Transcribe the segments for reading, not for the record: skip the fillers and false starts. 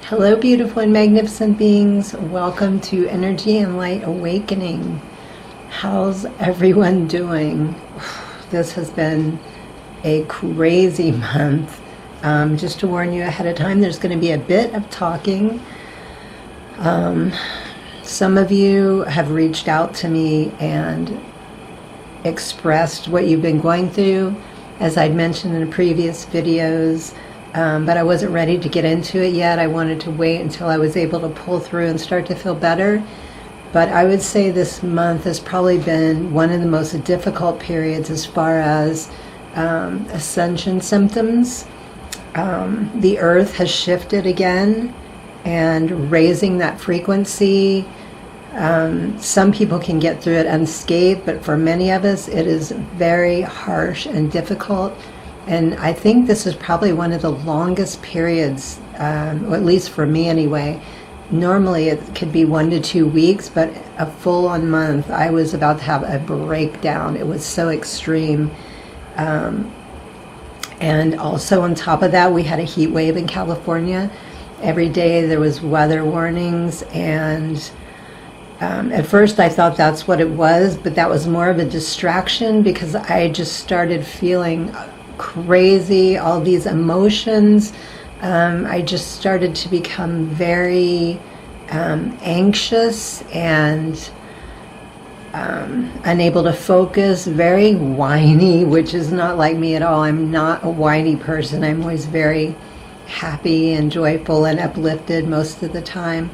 Hello, beautiful and magnificent beings. Welcome to Energy and Light Awakening. How's everyone doing? This has been a crazy month. Just to warn you ahead of time, there's going to be a bit of talking. Some of you have reached out to me and expressed what you've been going through, as I'd mentioned in previous videos. But I wasn't ready to get into it yet. I wanted to wait until I was able to pull through and start to feel better. But I would say this month has probably been one of the most difficult periods as far as ascension symptoms. The earth has shifted again and raising that frequency. Some people can get through it unscathed, but for many of us it is very harsh and difficult. And I think this is probably one of the longest periods, or at least for me anyway. Normally it could be 1 to 2 weeks, but a full-on month, I was about to have a breakdown. It was so extreme. And also on top of that, we had a heat wave in California. Every day there was weather warnings, and at first I thought that's what it was, but that was more of a distraction because I just started feeling crazy, all these emotions. I just started to become very anxious and unable to focus, very whiny, which is not like me at all. I'm not a whiny person. I'm always very happy and joyful and uplifted most of the time.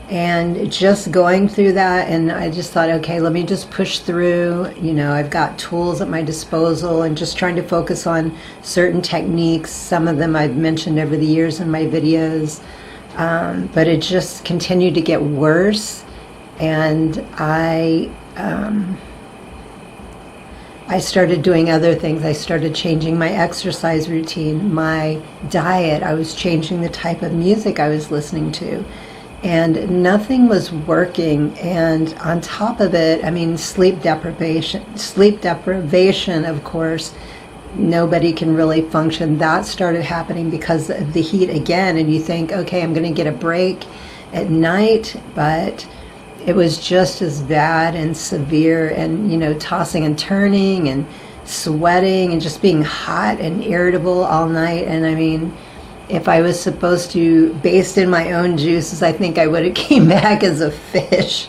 And just going through that, and I just thought, okay, let me just push through. You know, I've got tools at my disposal and just trying to focus on certain techniques. Some of them I've mentioned over the years in my videos, but it just continued to get worse. And I started doing other things. I started changing my exercise routine, my diet. I was changing the type of music I was listening to. And nothing was working. And on top of it, I mean, sleep deprivation, of course, nobody can really function. That started happening because of the heat again. And you think, okay, I'm going to get a break at night, but it was just as bad and severe, and, you know, tossing and turning and sweating and just being hot and irritable all night. And I mean, if I was supposed to baste in my own juices, I think I would have came back as a fish.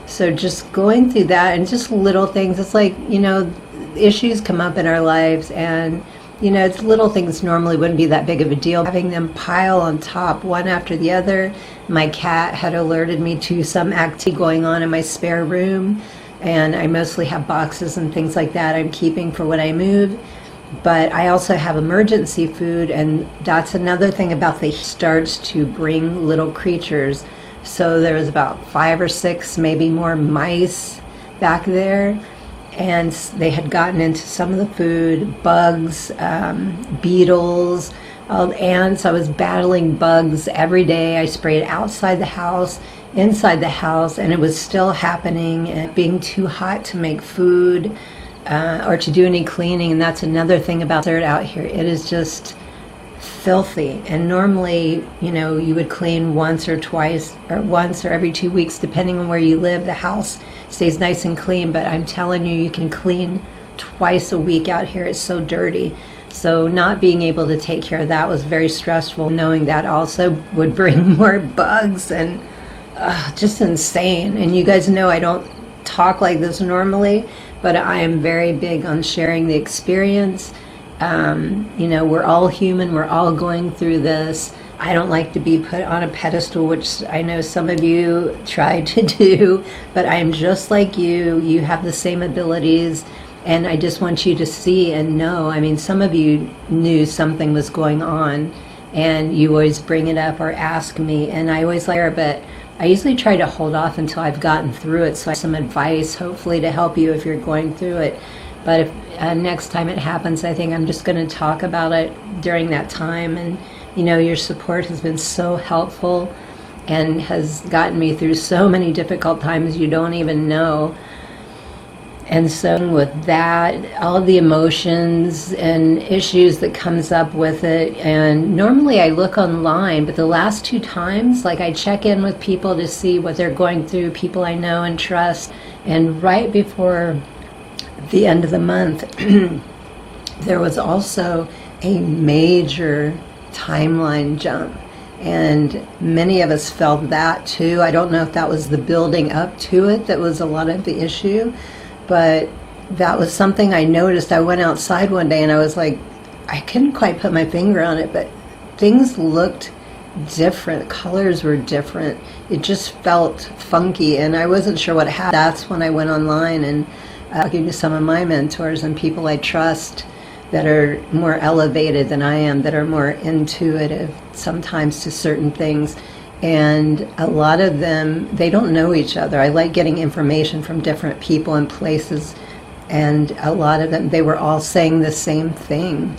So just going through that and just little things. It's like, you know, issues come up in our lives, and, you know, it's little things normally wouldn't be that big of a deal. Having them pile on top, one after the other. My cat had alerted me to some activity going on in my spare room, and I mostly have boxes and things like that I'm keeping for when I move. But I also have emergency food, and that's another thing about the heat. Starts to bring little creatures. So there was about 5 or 6, maybe more mice back there, and they had gotten into some of the food, bugs, beetles, ants. I was battling bugs every day. I sprayed outside the house, inside the house, and it was still happening, and being too hot to make food. Or to do any cleaning. And that's another thing about dirt out here. It is just filthy. And normally, you know, you would clean once or twice, or once or every 2 weeks, depending on where you live. The house stays nice and clean, but I'm telling you, you can clean twice a week out here. It's so dirty. So not being able to take care of that was very stressful. Knowing that also would bring more bugs, and just insane. And you guys know I don't talk like this normally, but I am very big on sharing the experience. You know, we're all human. We're all going through this. I don't like to be put on a pedestal, which I know some of you try to do, but I am just like you. You have the same abilities, and I just want you to see and know. I mean, some of you knew something was going on, and you always bring it up or ask me, and I always like, but I usually try to hold off until I've gotten through it, so I have some advice, hopefully, to help you if you're going through it. But if next time it happens, I think I'm just going to talk about it during that time. And, you know, your support has been so helpful and has gotten me through so many difficult times you don't even know. And so with that, all the emotions and issues that comes up with it, and normally I look online, but the last 2 times, like I check in with people to see what they're going through, people I know and trust, and right before the end of the month, there was also a major timeline jump. And many of us felt that too. I don't know if that was the building up to it that was a lot of the issue, but that was something I noticed. I went outside one day and I was like, I couldn't quite put my finger on it, but things looked different. Colors were different. It just felt funky, and I wasn't sure what happened. That's when I went online and talking to some of my mentors and people I trust that are more elevated than I am, that are more intuitive sometimes to certain things. And a lot of them, they don't know each other. I like getting information from different people and places, and a lot of them, they were all saying the same thing.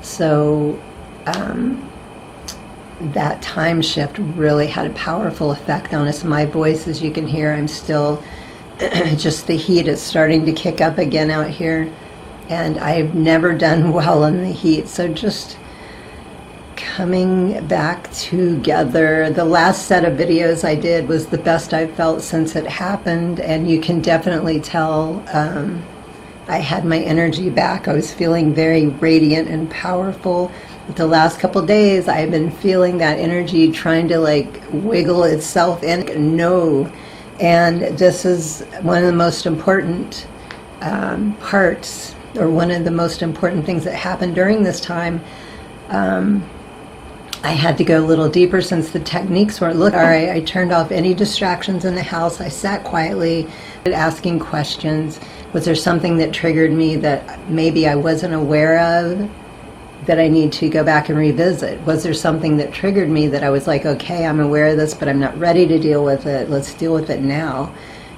So that time shift really had a powerful effect on us. My voice, as you can hear, I'm still, just the heat is starting to kick up again out here, and I've never done well in the heat. So just coming back together. The last set of videos I did was the best I've felt since it happened, and you can definitely tell I had my energy back. I was feeling very radiant and powerful. But the last couple days I've been feeling that energy trying to like wiggle itself in. No. And this is one of the most important parts, or one of the most important things that happened during this time. I had to go a little deeper since the techniques weren't looking. All right, I turned off any distractions in the house. I sat quietly, asking questions. Was there something that triggered me that maybe I wasn't aware of that I need to go back and revisit? Was there something that triggered me that I was like, okay, I'm aware of this, but I'm not ready to deal with it. Let's deal with it now.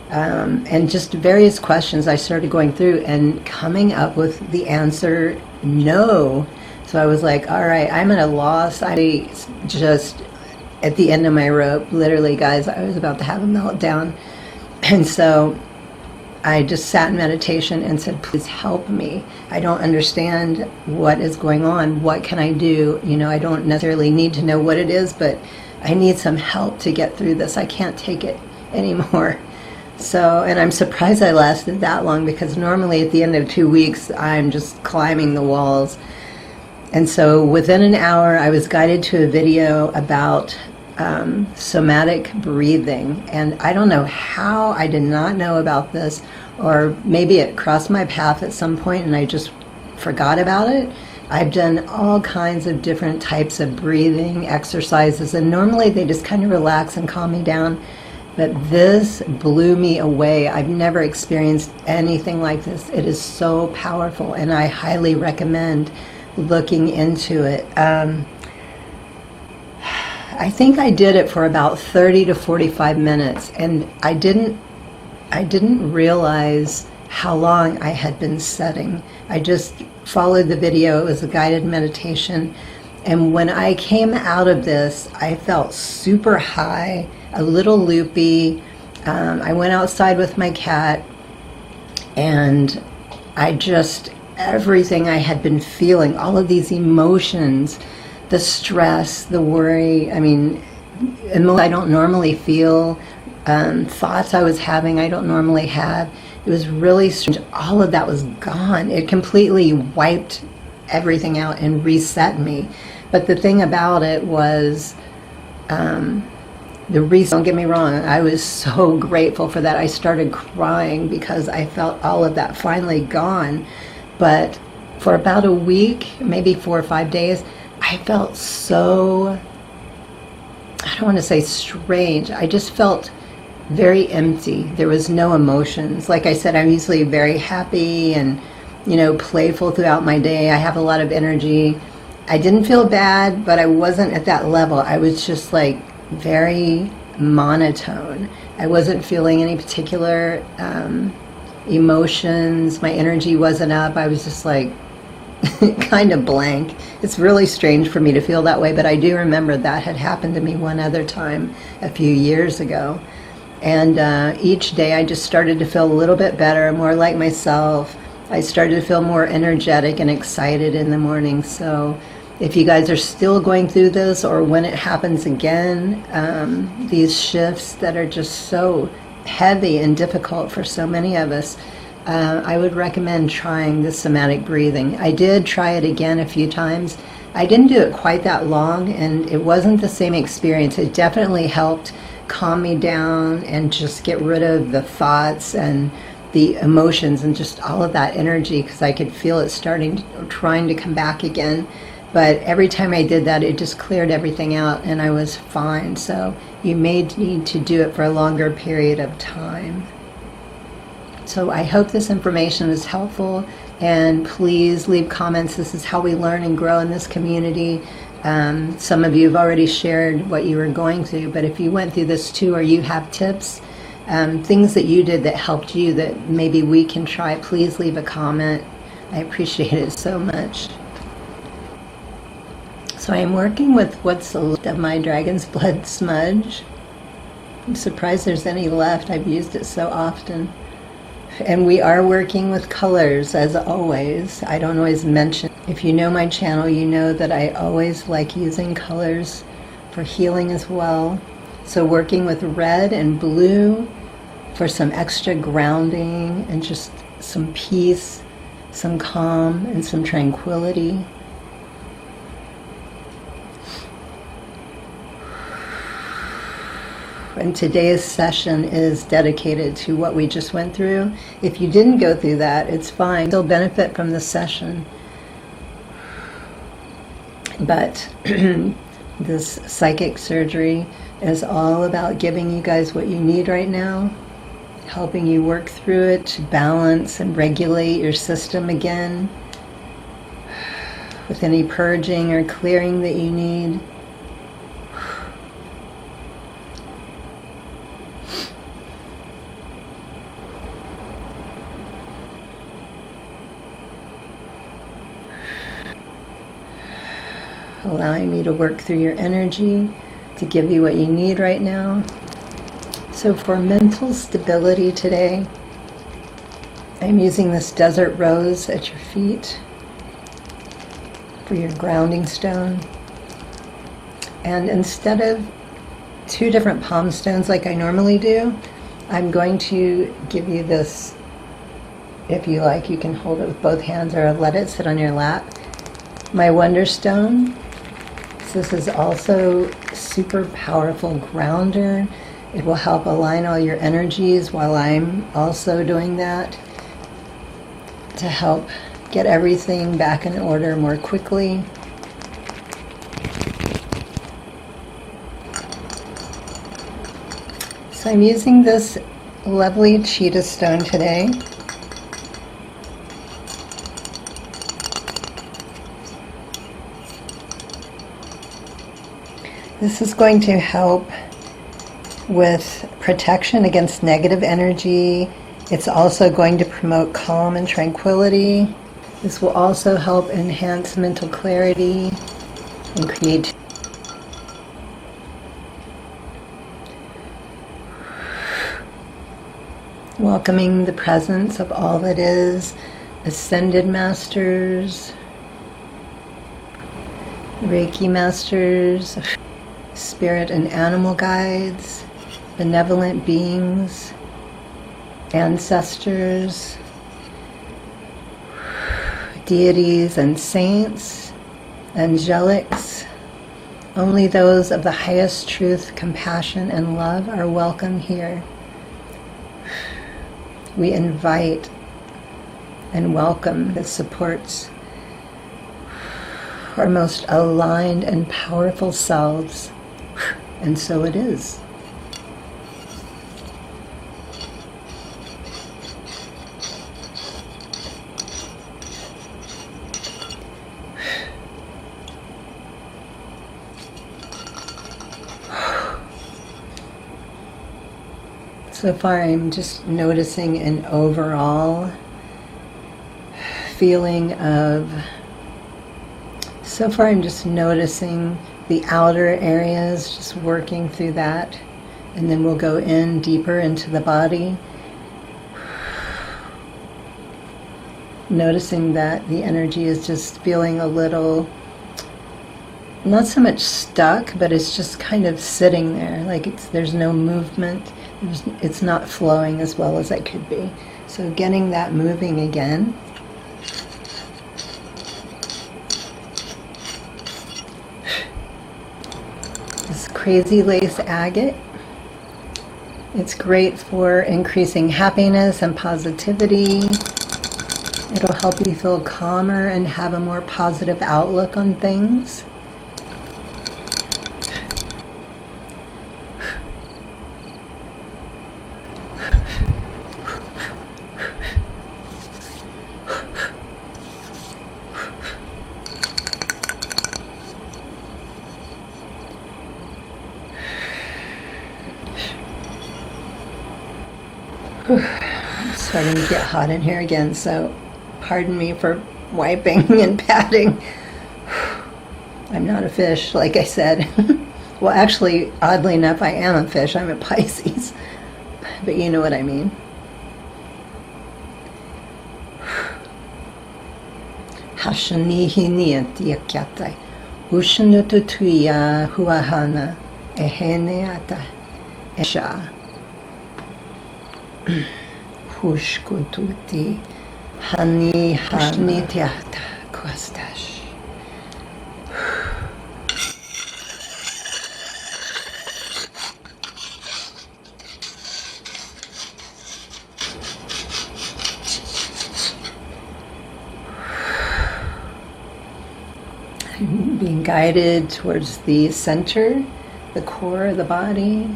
And just various questions I started going through and coming up with the answer, no. So I was like, all right, I'm at a loss. I just at the end of my rope, literally, guys, I was about to have a meltdown. And so I just sat in meditation and said, please help me. I don't understand what is going on. What can I do? You know, I don't necessarily need to know what it is, but I need some help to get through this. I can't take it anymore. So, and I'm surprised I lasted that long, because normally at the end of 2 weeks, I'm just climbing the walls. And so within an hour, I was guided to a video about somatic breathing. And I don't know how I did not know about this, or maybe it crossed my path at some point and I just forgot about it. I've done all kinds of different types of breathing exercises, and normally they just kind of relax and calm me down. But this blew me away. I've never experienced anything like this. It is so powerful, and I highly recommend looking into it. I think I did it for about 30 to 45 minutes, and I didn't realize how long I had been setting. I just followed the video. It was a guided meditation, and when I came out of this, I felt super high, a little loopy. I went outside with my cat, and I just, everything I had been feeling, all of these emotions, the stress, the worry, I mean, I don't normally feel, thoughts I was having I don't normally have. It was really strange. All of that was gone. It completely wiped everything out and reset me. But the thing about it was, the reason, don't get me wrong, I was so grateful for that. I started crying because I felt all of that finally gone. But for about a week, maybe 4 or 5 days, I felt so, I don't want to say strange, I just felt very empty. There was no emotions. Like I said, I'm usually very happy and, you know, playful throughout my day. I have a lot of energy. I didn't feel bad, but I wasn't at that level. I was just like very monotone. I wasn't feeling any particular emotions. My energy wasn't up. I was just like kind of blank. It's really strange for me to feel that way, but I do remember that had happened to me one other time a few years ago. And each day I just started to feel a little bit better, more like myself. I started to feel more energetic and excited in the morning. So if you guys are still going through this, or when it happens again, these shifts that are just so heavy and difficult for so many of us, I would recommend trying the somatic breathing. I did try it again a few times. I didn't do it quite that long, and it wasn't the same experience. It definitely helped calm me down and just get rid of the thoughts and the emotions and just all of that energy, because I could feel it trying to come back again. But every time I did that, it just cleared everything out and I was fine. So you may need to do it for a longer period of time. So I hope this information is helpful, and please leave comments. This is how we learn and grow in this community. Some of you have already shared what you were going through, but if you went through this too, or you have tips, things that you did that helped you that maybe we can try, please leave a comment. I appreciate it so much. So I'm working with what's left of my dragon's blood smudge. I'm surprised there's any left. I've used it so often. And we are working with colors, as always. I don't always mention. If you know my channel, you know that I always like using colors for healing as well. So working with red and blue for some extra grounding and just some peace, some calm, and some tranquility. And today's session is dedicated to what we just went through. If you didn't go through that, it's fine. Still benefit from the session. But this psychic surgery is all about giving you guys what you need right now, helping you work through it to balance and regulate your system again with any purging or clearing that you need. Allowing me to work through your energy to give you what you need right now. So for mental stability today, I'm using this desert rose at your feet for your grounding stone. And instead of 2 different palm stones like I normally do, I'm going to give you this. If you like, you can hold it with both hands or let it sit on your lap. My wonder stone. This is also super powerful grounder. It will help align all your energies while I'm also doing that to help get everything back in order more quickly. So I'm using this lovely cheetah stone today. This is going to help with protection against negative energy. It's also going to promote calm and tranquility. This will also help enhance mental clarity and creativity. Welcoming the presence of all that is, ascended masters, Reiki masters, spirit and animal guides, benevolent beings, ancestors, deities and saints, angelics. Only those of the highest truth, compassion, and love are welcome here. We invite and welcome the supports our most aligned and powerful selves. And so it is. So far I'm just noticing an overall feeling of, so far I'm just noticing the outer areas, just working through that, And then we'll go in deeper into the body, noticing that the energy is just feeling a little, not so much stuck, but it's just kind of sitting there, like there's no movement. It's not flowing as well as it could be. So getting that moving again. This crazy lace agate. It's great for increasing happiness and positivity. It'll help you feel calmer and have a more positive outlook on things. It's starting to get hot in here again, so pardon me for wiping and patting. I'm not a fish, like I said. Well, actually, oddly enough, I am a fish. I'm a Pisces. But you know what I mean. Hashanihi niyati yakyatai. Ushanututuya huahana. Eheneata. Esha. Hushkututi. Hani hanitiata kwastash. I'm being guided towards the center, the core of the body,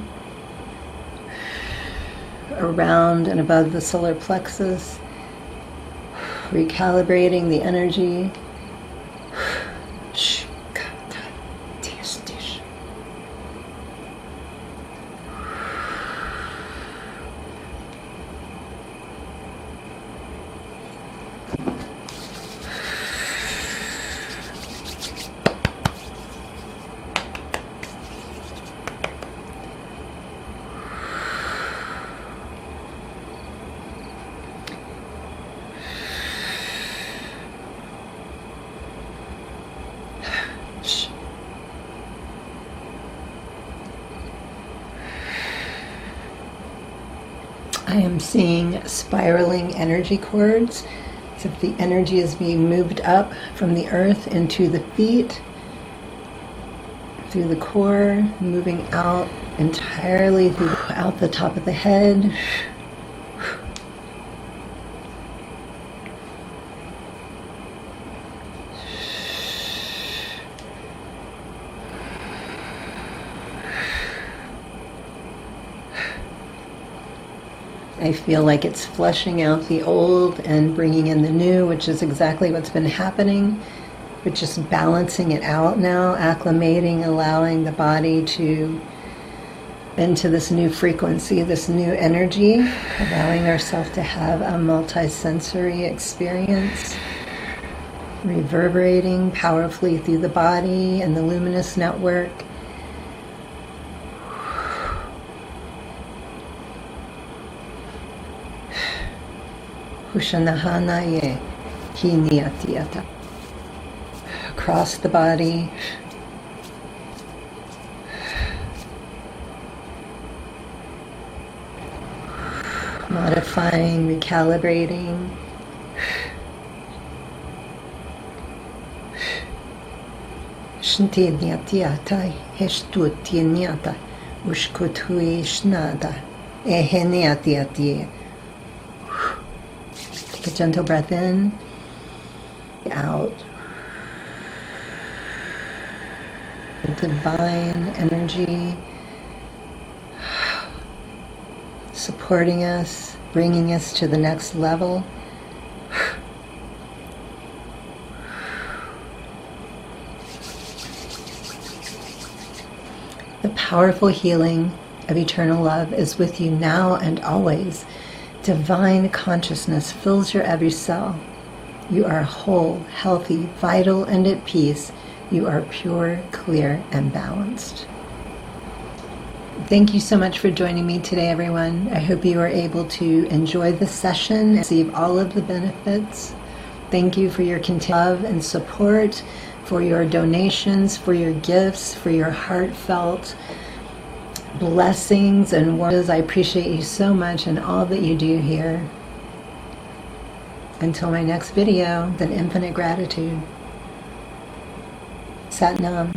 around and above the solar plexus, recalibrating the energy. I am seeing spiraling energy cords, as if the energy is being moved up from the earth into the feet, through the core, moving out entirely out the top of the head. I feel like it's flushing out the old and bringing in the new, which is exactly what's been happening. But just balancing it out now, acclimating, allowing the body to into this new frequency, this new energy, allowing ourselves to have a multi-sensory experience, reverberating powerfully through the body and the luminous network. Hushanahanaye hiniatiata. Across the body. Modifying, recalibrating. Shntinyatiata hestutyanyata ushkutui shnada eheniatiati. Take a gentle breath in, out. Divine energy supporting us, bringing us to the next level. The powerful healing of eternal love is with you now and always. Divine consciousness fills your every cell. You are whole, healthy, vital, and at peace. You are pure, clear, and balanced. Thank you so much for joining me today, everyone. I hope you are able to enjoy the session and receive all of the benefits. Thank you for your continued love and support, for your donations, for your gifts, for your heartfelt blessings and words. I appreciate you so much and all that you do here. Until my next video, then infinite gratitude. Sat Nam.